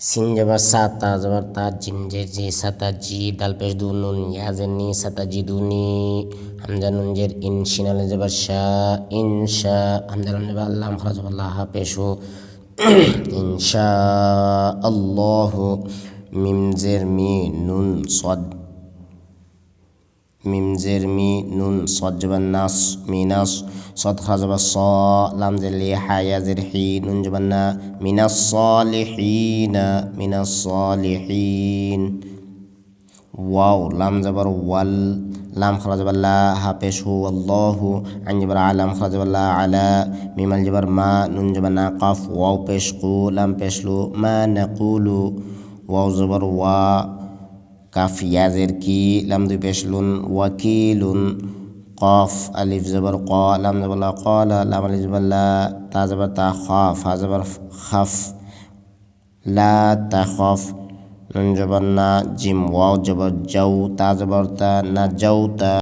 scene জবর সা তা জবর তা জিম জের জি সাতা জি দাল পেশ দু নুন ইয়া জের নি সাতা জি দু নি হামজা নুন জের ইন শিন আলিফ জবর শা ইনশা হামজা লাম জবর লাম খা জবর লা হা পেশু ইনশা আল্লাহু মিম জের মি নুন সদ মিম জের মি নুন সদ জবর নাস মিনাস সদ খা জবর স লাম জের লি হা ইয়া জের হি নুন জবর না মিনাস সালিহিন ওয়াও লাম জবর ওয়াল লাম খা জবর লা হা পেশ হু আল্লাহু আইন জবর আ লাম খা জবর লা আলা মিম আল জবর মা নুন জবর না কাফ ওয়াও পেশ কু লাম পেশ লু মা নাকুলু ওয়াও জবর ওয়া কাফ ইয়া জের কি লাম দুই পেশ লুন ওয়াকিলুন কফ আলিফ জবর ক লাম জবর লা ক্বালা লাম আলিফ জবর লা তা জবর তা খা ফা জবর খাফ লা তাখফ নুন জবর না জিম ওয়াও জবর যাও তা জবর তা না যাও তা